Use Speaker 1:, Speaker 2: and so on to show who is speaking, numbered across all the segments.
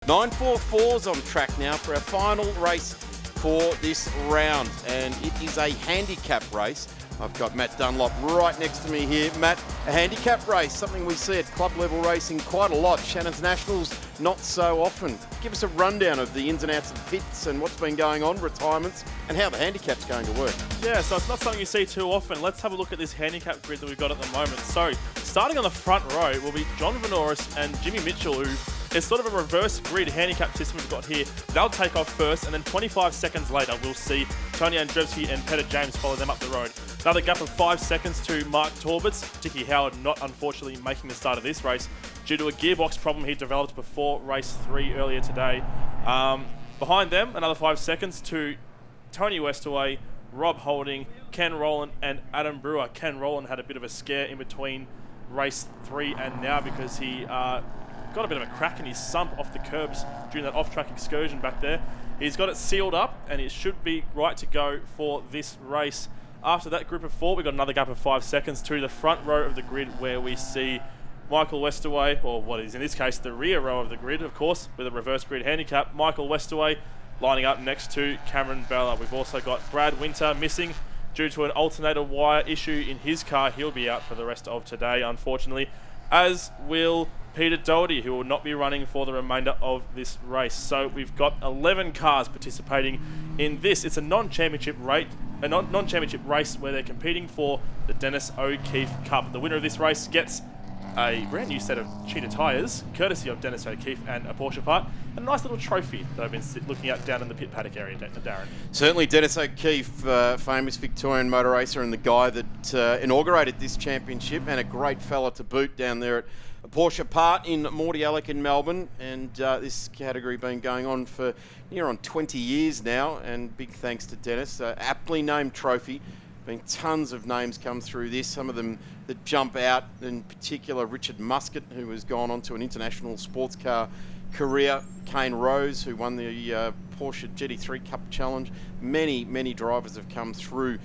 Speaker 1: 944's on track now for our final race for this round, and it is a handicap race. I've got Matt Dunlop right next to me here. Matt, a handicap race, something we see at club level racing quite a lot. Shannons Nationals, not so often. Give us a rundown of the ins and outs of pits and what's been going on, retirements, and how the handicap's going to work.
Speaker 2: Yeah, so it's not something you see too often. Let's have a look at this handicap grid that we've got at the moment. So, starting on the front row will be John Vanoris and Jimmy Mitchell, who is sort of a reverse grid handicap system we've got here. They'll take off first, and then 25 seconds later, we'll see Tony Andrzejewski and Peter James follow them up the road. Another gap of 5 seconds to Mark Torbitz. Dickie Howard not unfortunately making the start of this race due to a gearbox problem he developed before race 3 earlier today. Behind them, another 5 seconds to Tony Westaway, Rob Holding, Ken Rowland, and Adam Brewer. Ken Rowland had a bit of a scare in between race 3 and now because he got a bit of a crack in his sump off the curbs during that off-track excursion back there. He's got it sealed up, and it should be right to go for this race. After that group of 4, we've got another gap of 5 seconds to the front row of the grid where we see Michael Westaway, or what is in this case the rear row of the grid, of course, with a reverse grid handicap. Michael Westaway lining up next to Cameron Bella. We've also got Brad Winter missing due to an alternator wire issue in his car. He'll be out for the rest of today, unfortunately, as will Peter Doherty, who will not be running for the remainder of this race. So we've got 11 cars participating in this. It's a non-championship race where they're competing for the Dennis O'Keefe Cup. The winner of this race gets a brand new set of cheetah tyres, courtesy of Dennis O'Keefe and a Porsche part, and a nice little trophy that I've been looking at down in the pit paddock area, Darren.
Speaker 1: Certainly Dennis O'Keefe, famous Victorian motor racer and the guy that inaugurated this championship, and a great fella to boot down there at a Porsche part in Mordialloc in Melbourne, and this category been going on for near on 20 years now, and big thanks to Dennis. Aptly named trophy. Been tons of names come through this, some of them that jump out, in particular Richard Muscat, who has gone on to an international sports car career, Kane Rose, who won the Porsche GT3 Cup Challenge. Many drivers have come through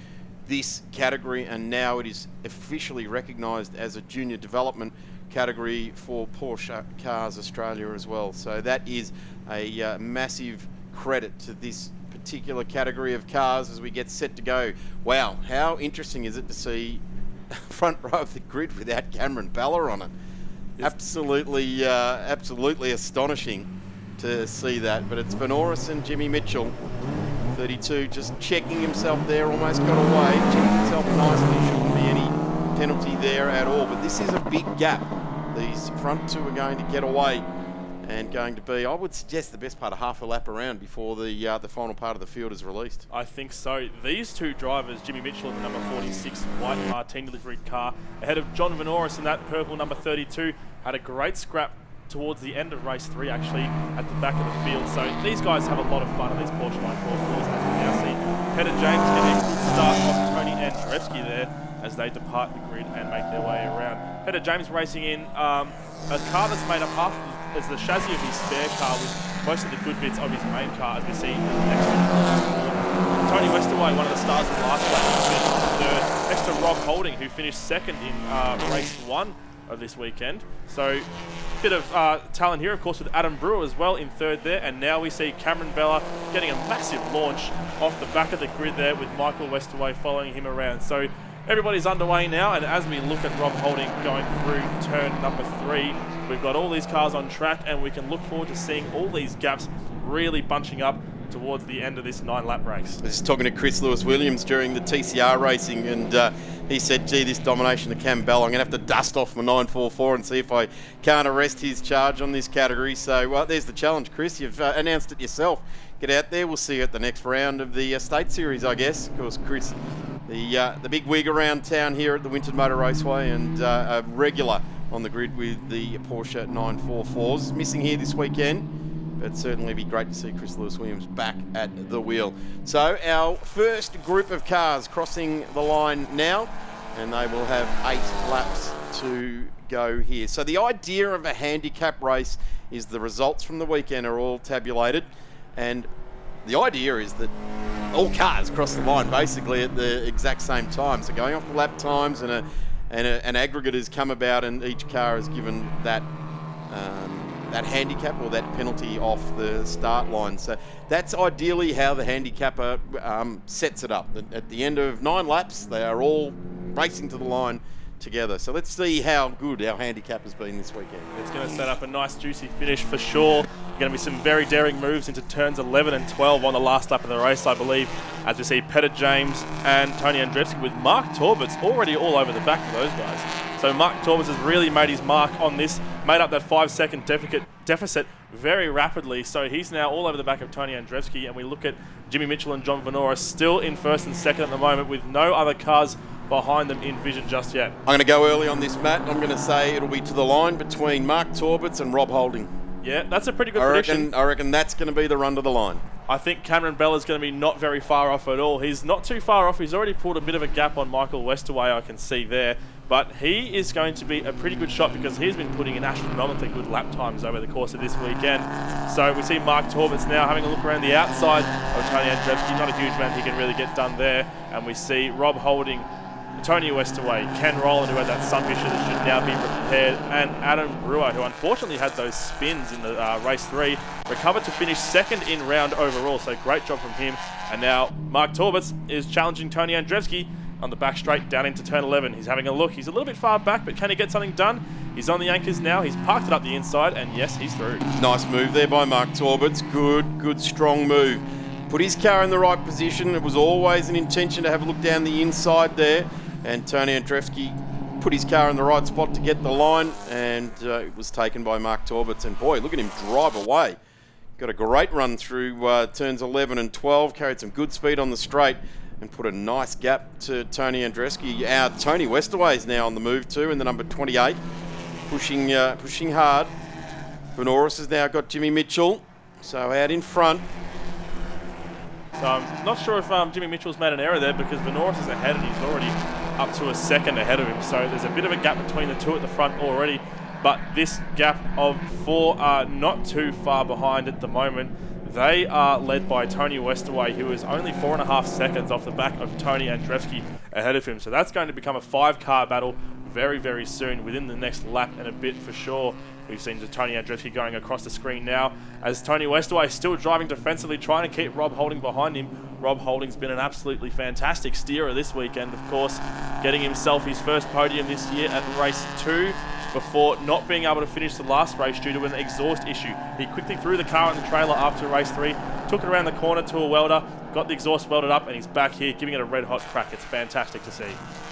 Speaker 1: this category, and now it is officially recognised as a junior development category for Porsche Cars Australia as well. So that is a massive credit to this particular category of cars as we get set to go. Wow, how interesting is it to see front row of the grid without Cameron Bella on it? Yes. Absolutely astonishing to see that. But it's Vanoris and Jimmy Mitchell, 32, just checking himself there, almost got away, checking himself nicely, shouldn't be any penalty there at all. But this is a big gap. These front two are going to get away, and going to be, I would suggest, the best part of half a lap around before the final part of the field is released.
Speaker 2: I think so. These two drivers, Jimmy Mitchell in the number 46 white Martini liveried car, ahead of John Vanoris in that purple number 32, had a great scrap towards the end of race 3 actually at the back of the field. So these guys have a lot of fun on these Porsche 944s, as we now see Peter James getting a good start off Tony Andrzejewski there as they depart the grid and make their way around. Peter James racing in a car that's made up half as the chassis of his spare car with most of the good bits of his main car, as we see next to Tony Westaway, one of the stars of last race, finished third, next to Rob Holding, who finished second in race 1 of this weekend. So a bit of talent here, of course, with Adam Brewer as well in third there, and now we see Cameron Bella getting a massive launch off the back of the grid there with Michael Westaway following him around. So everybody's underway now, and as we look at Rob Holding going through turn number 3, we've got all these cars on track, and we can look forward to seeing all these gaps really bunching up towards the end of this 9-lap race.
Speaker 1: I was talking to Chris Lewis-Williams during the TCR racing, and he said, gee, this domination of Cam Bell, I'm going to have to dust off my 944 and see if I can't arrest his charge on this category. So, well, there's the challenge, Chris. You've announced it yourself. Get out there. We'll see you at the next round of the State Series, I guess. Of course, Chris, the big wig around town here at the Winton Motor Raceway, and a regular on the grid with the Porsche 944s. Missing here this weekend, but certainly be great to see Chris Lewis-Williams back at the wheel. So our first group of cars crossing the line now, and they will have 8 laps to go here. So the idea of a handicap race is the results from the weekend are all tabulated, and the idea is that all cars cross the line basically at the exact same time. So going off the lap times, and an aggregate has come about, and each car is given that that handicap or that penalty off the start line. So that's ideally how the handicapper sets it up. At the end of 9 laps, they are all racing to the line together. So let's see how good our handicap has been this weekend.
Speaker 2: It's going to set up a nice juicy finish for sure. Going to be some very daring moves into turns 11 and 12 on the last lap of the race, I believe, as we see Petter James and Tony Andrzejewski with Mark Torberts already all over the back of those guys. So Mark Torberts has really made his mark on this, made up that 5-second deficit very rapidly. So he's now all over the back of Tony Andrzejewski, and we look at Jimmy Mitchell and John Venora still in first and second at the moment with no other cars behind them in vision just yet.
Speaker 1: I'm going to go early on this, Matt. I'm going to say it'll be to the line between Mark Torberts and Rob Holding.
Speaker 2: Yeah, that's a pretty good prediction.
Speaker 1: I reckon that's going to be the run to the line.
Speaker 2: I think Cameron Bella's going to be not very far off at all. He's not too far off. He's already pulled a bit of a gap on Michael Westaway, I can see there. But he is going to be a pretty good shot because he's been putting in astronomically good lap times over the course of this weekend. So we see Mark Torberts now having a look around the outside of Tony Andrzejewski. Not a huge amount he can really get done there. And we see Rob Holding, Tony Westaway, Ken Rowland, who had that sump issue that should now be repaired, and Adam Brewer, who unfortunately had those spins in the race 3, recovered to finish second in round overall, so great job from him. And now Mark Torberts is challenging Tony Andrzejewski on the back straight down into turn 11. He's having a look. He's a little bit far back, but can he get something done? He's on the anchors now. He's parked it up the inside, and yes, he's through. Nice
Speaker 1: move there by Mark Torberts. Good, strong move. Put his car in the right position. It was always an intention to have a look down the inside there. And Tony Andrzejewski put his car in the right spot to get the line, and it was taken by Mark Torberts. And boy, look at him drive away. Got a great run through turns 11 and 12, carried some good speed on the straight, and put a nice gap to Tony Andrzejewski. Tony Westaway is now on the move too, in the number 28, pushing hard. Venoris has now got Jimmy Mitchell, so out in front.
Speaker 2: So I'm not sure if Jimmy Mitchell's made an error there because Venoris is ahead and he's already up to a second ahead of him. So there's a bit of a gap between the two at the front already. But this gap of 4 are not too far behind at the moment. They are led by Tony Westaway, who is only 4.5 seconds off the back of Tony Andrzejewski ahead of him. So that's going to become a 5-car battle very, very soon, within the next lap and a bit for sure. We've seen Tony Andrzejewski going across the screen now as Tony Westaway still driving defensively, trying to keep Rob Holding behind him. Rob Holding's been an absolutely fantastic steerer this weekend, of course, getting himself his first podium this year at race 2 before not being able to finish the last race due to an exhaust issue. He quickly threw the car in the trailer after race 3, took it around the corner to a welder, got the exhaust welded up, and he's back here giving it a red hot crack. It's fantastic to see.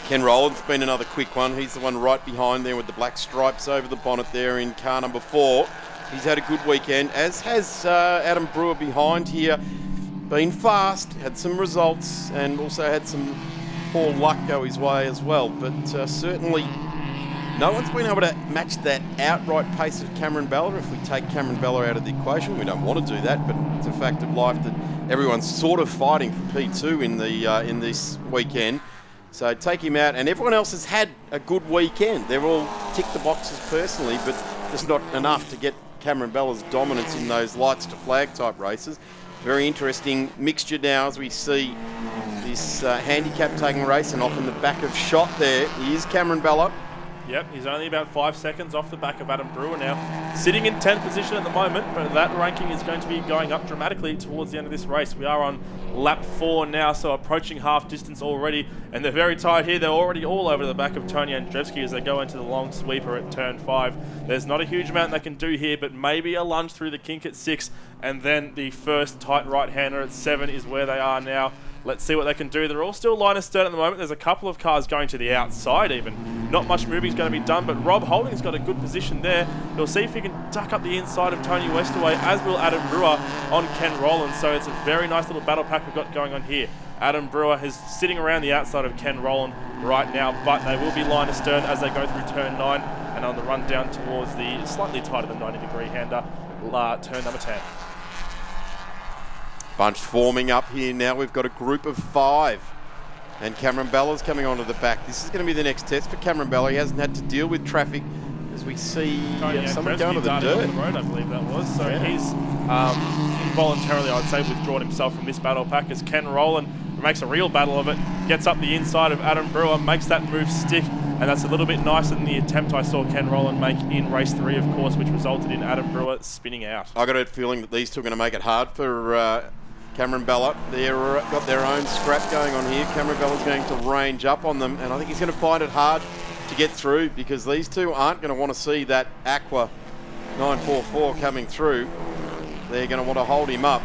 Speaker 1: Ken Rowland's been another quick one. He's the one right behind there with the black stripes over the bonnet there in car number 4. He's had a good weekend, as has Adam Brewer behind here. Been fast, had some results, and also had some poor luck go his way as well. But certainly no one's been able to match that outright pace of Cameron Bella. If we take Cameron Bella out of the equation, we don't want to do that, but it's a fact of life that everyone's sort of fighting for P2 in this weekend. So take him out, and everyone else has had a good weekend. They've all ticked the boxes personally, but there's not enough to get Cameron Bella's dominance in those lights to flag type races. Very interesting mixture now as we see this handicap taking race, and off in the back of shot there is Cameron Bella.
Speaker 2: Yep, he's only about 5 seconds off the back of Adam Brewer now. Sitting in 10th position at the moment, but that ranking is going to be going up dramatically towards the end of this race. We are on lap 4 now, so approaching half distance already, and they're very tired here. They're already all over the back of Tony Andrzejewski as they go into the long sweeper at turn 5. There's not a huge amount they can do here, but maybe a lunge through the kink at 6, and then the first tight right-hander at 7 is where they are now. Let's see what they can do. They're all still line astern at the moment. There's a couple of cars going to the outside even. Not much moving is going to be done, but Rob Holding's got a good position there. He'll see if he can duck up the inside of Tony Westaway, as will Adam Brewer on Ken Rowland. So it's a very nice little battle pack we've got going on here. Adam Brewer is sitting around the outside of Ken Rowland right now, but they will be line astern as they go through turn 9 and on the run down towards the slightly tighter than 90-degree hander, turn number 10.
Speaker 1: Bunch forming up here now. We've got a group of 5. And Cameron Bella's coming onto the back. This is going to be the next test for Cameron Bella. He hasn't had to deal with traffic as we see someone going to the dirt.
Speaker 2: The road, I believe that was. So he's involuntarily, I'd say, withdrawn himself from this battle pack as Ken Rowland makes a real battle of it, gets up the inside of Adam Brewer, makes that move stick, and that's a little bit nicer than the attempt I saw Ken Rowland make in race 3, of course, which resulted in Adam Brewer spinning out.
Speaker 1: I got a feeling that these two are going to make it hard for Cameron Bella. They've got their own scrap going on here. Cameron Bella's going to range up on them, and I think he's going to find it hard to get through because these two aren't going to want to see that Aqua 944 coming through. They're going to want to hold him up.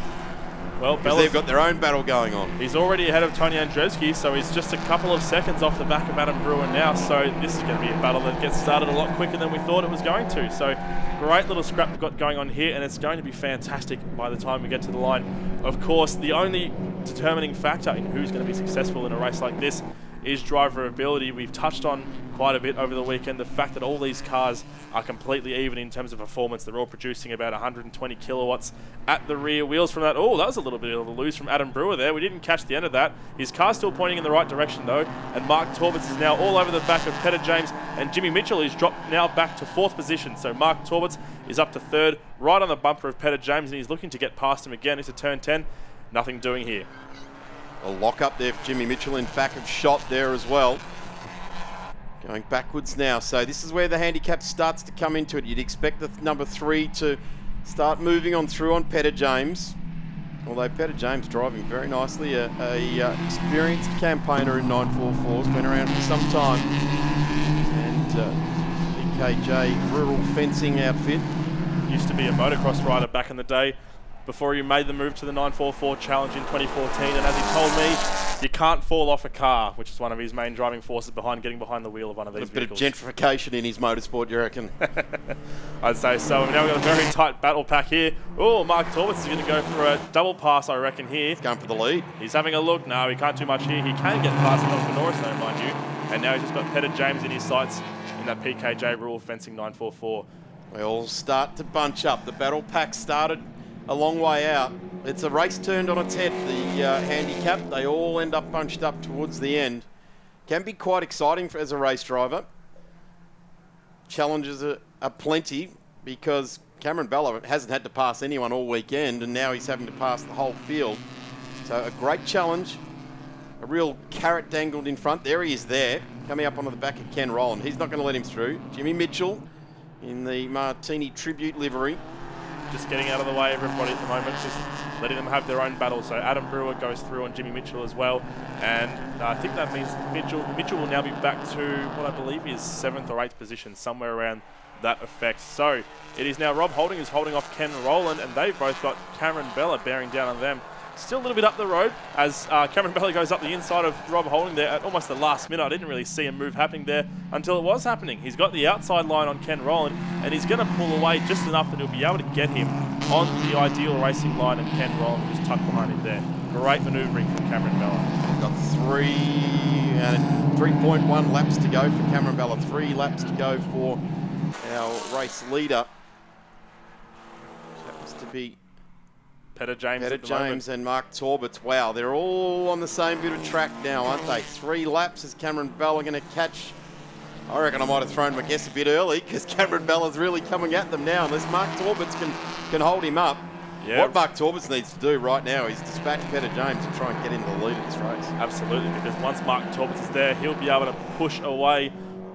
Speaker 2: Well,
Speaker 1: because they've got their own battle going on.
Speaker 2: He's already ahead of Tony Andrzejewski, so he's just a couple of seconds off the back of Adam Brewer now. So this is going to be a battle that gets started a lot quicker than we thought it was going to. So great little scrap we've got going on here, and it's going to be fantastic by the time we get to the line. Of course, the only determining factor in who's going to be successful in a race like this is driver ability. We've touched on quite a bit over the weekend the fact that all these cars are completely even in terms of performance. They're all producing about 120 kilowatts at the rear wheels from that. Oh, that was a little bit of a lose from Adam Brewer there. We didn't catch the end of that. His car's still pointing in the right direction though, and Mark Torbitz is now all over the back of Peter James, and Jimmy Mitchell is dropped now back to 4th position. So Mark Torbitz is up to 3rd, right on the bumper of Peter James, and he's looking to get past him again into turn 10. Nothing doing here.
Speaker 1: A lock up there for Jimmy Mitchell in back of shot there as well. Going backwards now. So this is where the handicap starts to come into it. You'd expect the number 3 to start moving on through on Peter James. Although Peter James driving very nicely. A experienced campaigner in 944s. Been around for some time. And PKJ rural fencing outfit.
Speaker 2: Used to be a motocross rider back in the day, before he made the move to the 944 Challenge in 2014, and as he told me, you can't fall off a car, which is one of his main driving forces behind getting behind the wheel of one of these vehicles.
Speaker 1: A bit of gentrification in his motorsport, you reckon?
Speaker 2: I'd say so. Now we've got a very tight battle pack here. Oh, Mark Torbitz is going to go for a double pass, I reckon, here.
Speaker 1: He's going for the lead.
Speaker 2: He's having a look. No, he can't do much here. He can get past John Norris, though, mind you. And now he's just got Peter James in his sights in that PKJ Rural Fencing 944.
Speaker 1: They all start to bunch up. The battle pack started a long way out. It's a race turned on its head, the handicap. They all end up bunched up towards the end. Can be quite exciting as a race driver. Challenges are plenty because Cameron Bella hasn't had to pass anyone all weekend, and now he's having to pass the whole field. So a great challenge. A real carrot dangled in front. There he is there, coming up onto the back of Ken Rowland. He's not going to let him through. Jimmy Mitchell in the Martini Tribute livery.
Speaker 2: Just getting out of the way of everybody at the moment, just letting them have their own battle. So Adam Brewer goes through on Jimmy Mitchell as well, and I think that means Mitchell will now be back to what I believe is 7th or 8th position, somewhere around that effect. So it is now Rob Holding is holding off Ken Rowland, and they've both got Cameron Bella bearing down on them. Still a little bit up the road as Cameron Bella goes up the inside of Rob Holding there at almost the last minute. I didn't really see a move happening there until it was happening. He's got the outside line on Ken Rowland, and he's going to pull away just enough that he'll be able to get him on the ideal racing line, and Ken Rowland will just tuck behind him there. Great manoeuvring from Cameron Bella.
Speaker 1: Got 3.1 laps to go for Cameron Bella. 3 laps to go for our race leader. Happens to be
Speaker 2: Peter James
Speaker 1: and Mark Torbitz. Wow, they're all on the same bit of track now, aren't they? 3 laps. Is Cameron Bella going to catch? I reckon I might have thrown my guess a bit early because Cameron Bella's really coming at them now unless Mark Torbitz can hold him up. Yeah. What Mark Torbitz needs to do right now is dispatch Peter James and try and get into the lead of this race.
Speaker 2: Absolutely, because once Mark Torbitz is there, he'll be able to push away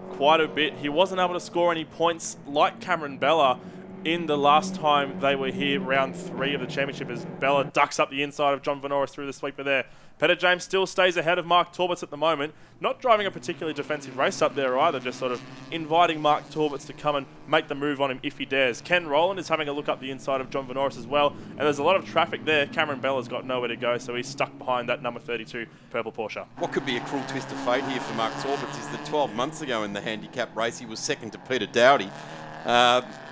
Speaker 2: quite a bit. He wasn't able to score any points like Cameron Bella in the last time they were here, round 3 of the championship, as Bella ducks up the inside of John Vanoris through the sweeper there. Peter James still stays ahead of Mark Torbitz at the moment, not driving a particularly defensive race up there either, just sort of inviting Mark Torbitz to come and make the move on him if he dares. Ken Rowland is having a look up the inside of John Vanoris as well, and there's a lot of traffic there. Cameron Bella's got nowhere to go, so he's stuck behind that number 32 purple Porsche.
Speaker 1: What could be a cruel twist of fate here for Mark Torbitz is that 12 months ago in the handicap race, he was second to Peter Dowdy.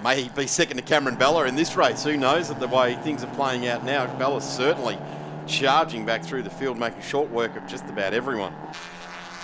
Speaker 1: May he be second to Cameron Bella in this race? Who knows the way things are playing out now. Bella's certainly charging back through the field, making short work of just about everyone.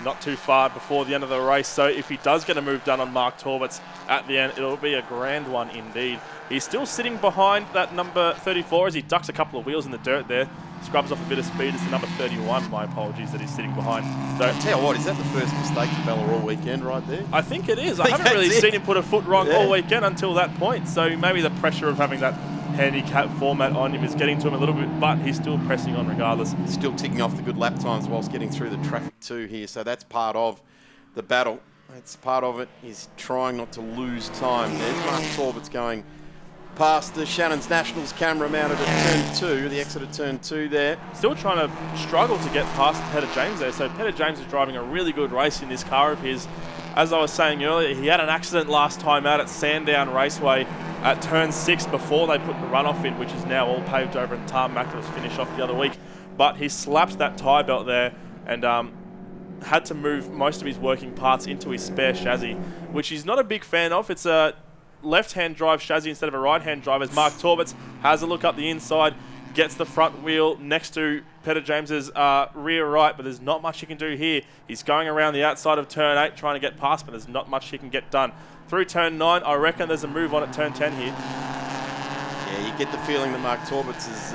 Speaker 2: Not too far before the end of the race, so if he does get a move done on Mark Torbitz at the end, it'll be a grand one indeed. He's still sitting behind that number 34 as he ducks a couple of wheels in the dirt there. Scrubs off a bit of speed. It's the number 31, my apologies, that he's sitting behind. So,
Speaker 1: I tell you what, is that the first mistake for Bella all weekend right there?
Speaker 2: I think it is. I haven't really seen him put a foot wrong all weekend until that point. So maybe the pressure of having that handicap format on him is getting to him a little bit, but he's still pressing on regardless.
Speaker 1: Still ticking off the good lap times whilst getting through the traffic too here. So that's part of the battle. That's part of it. He's trying not to lose time. There's Mark Torbert's going past the Shannons Nationals camera mounted at turn 2, the exit at turn 2 there.
Speaker 2: Still trying to struggle to get past Peter James there. So Peter James is driving a really good race in this car of his. As I was saying earlier, he had an accident last time out at Sandown Raceway at turn 6 before they put the runoff in, which is now all paved over and tarmac. That was finished off the other week. But he slapped that tyre belt there and had to move most of his working parts into his spare chassis, which he's not a big fan of. It's a left-hand drive chassis instead of a right-hand drive, as Mark Torberts has a look up the inside, gets the front wheel next to Peter James's rear right, but there's not much he can do here. He's going around the outside of turn 8 trying to get past, but there's not much he can get done. Through turn 9, I reckon there's a move on at turn 10 here.
Speaker 1: Yeah, you get the feeling that Mark Torberts has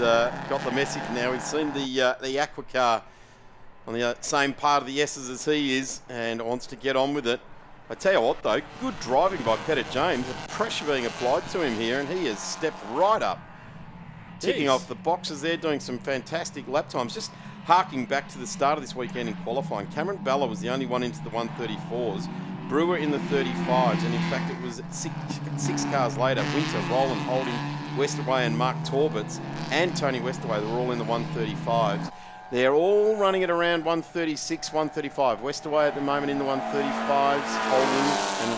Speaker 1: got the message now. He's seen the Aqua car on the same part of the S's as he is and wants to get on with it. I tell you what though, good driving by Peter James. The pressure being applied to him here, and he has stepped right up, ticking off the boxes there, doing some fantastic lap times. Just harking back to the start of this weekend in qualifying, Cameron Bella was the only one into the 134s, Brewer in the 35s, and in fact it was six cars later, Winter, Roland, Holding, Westerway and Mark Torberts and Tony Westerway, they were all in the 135s. They're all running at around 136, 135. Westerway at the moment in the 135s, Holding and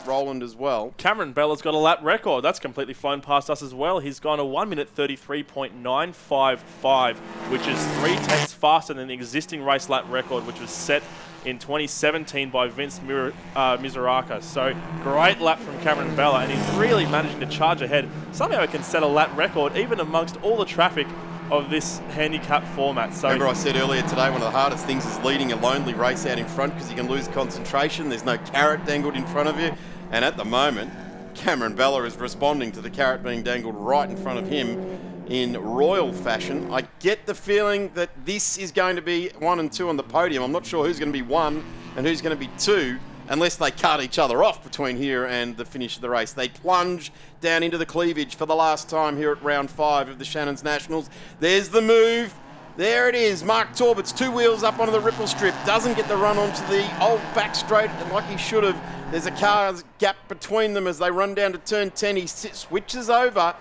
Speaker 1: Roland as well.
Speaker 2: Cameron Bella's got a lap record. That's completely flown past us as well. He's gone a 1 minute 33.955, which is 3/10 faster than the existing race lap record, which was set in 2017 by Vince Mizuraka. So great lap from Cameron Bella, and he's really managing to charge ahead. Somehow he can set a lap record even amongst all the traffic of this handicap format. So
Speaker 1: remember I said earlier today, one of the hardest things is leading a lonely race out in front because you can lose concentration. There's no carrot dangled in front of you. And at the moment, Cameron Bella is responding to the carrot being dangled right in front of him in royal fashion. I get the feeling that this is going to be 1 and 2 on the podium. I'm not sure who's going to be 1 and who's going to be 2 unless they cut each other off between here and the finish of the race. They plunge down into the cleavage for the last time here at round 5 of the Shannons Nationals. There's the move. There it is. Mark Torberts, 2 wheels up onto the ripple strip. Doesn't get the run onto the old back straight like he should have. There's a car's gap between them as they run down to turn 10. He switches over.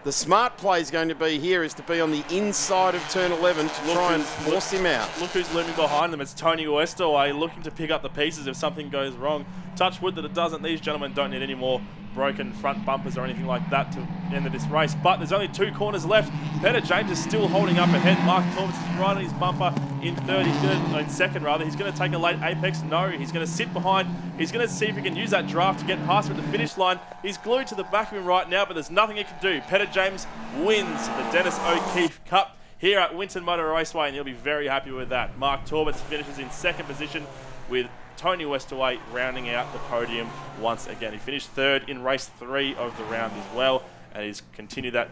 Speaker 1: The smart play is going to be here is to be on the inside of turn 11 to try and force him out.
Speaker 2: Look who's looming behind them. It's Tony Westerway looking to pick up the pieces if something goes wrong. Touch wood that it doesn't. These gentlemen don't need any more broken front bumpers or anything like that to end this race. But there's only 2 corners left. Peter James is still holding up ahead. Mark Torberts is right on his bumper in third. In second rather. He's going to take a late apex. No, he's going to sit behind. He's going to see if he can use that draft to get past him at the finish line. He's glued to the back of him right now, but there's nothing he can do. Peter James wins the Dennis O'Keefe Cup here at Winton Motor Raceway, and he'll be very happy with that. Mark Torberts finishes in second position with Tony Westerway rounding out the podium once again. He finished third in race 3 of the round as well, and he's continued that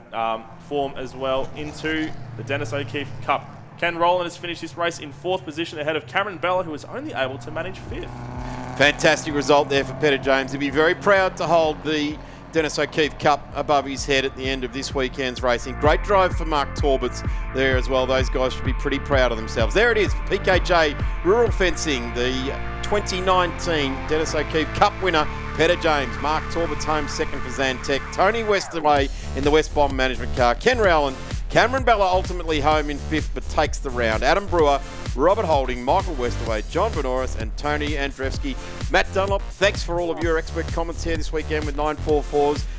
Speaker 2: form as well into the Dennis O'Keefe Cup. Ken Rowland has finished this race in 4th position ahead of Cameron Bella, who was only able to manage 5th.
Speaker 1: Fantastic result there for Peter James. He'll be very proud to hold the Dennis O'Keefe Cup above his head at the end of this weekend's racing. Great drive for Mark Torberts there as well. Those guys should be pretty proud of themselves. There it is, PKJ Rural Fencing, the 2019 Dennis O'Keefe Cup winner, Peter James. Mark Torberts home second for Zantec. Tony Westerway in the West Bomb management car. Ken Rowland, Cameron Bella ultimately home in 5th but takes the round. Adam Brewer, Robert Holding, Michael Westerway, John Venoris and Tony Andrzejewski. Matt Dunlop, thanks for all of your expert comments here this weekend with 944s.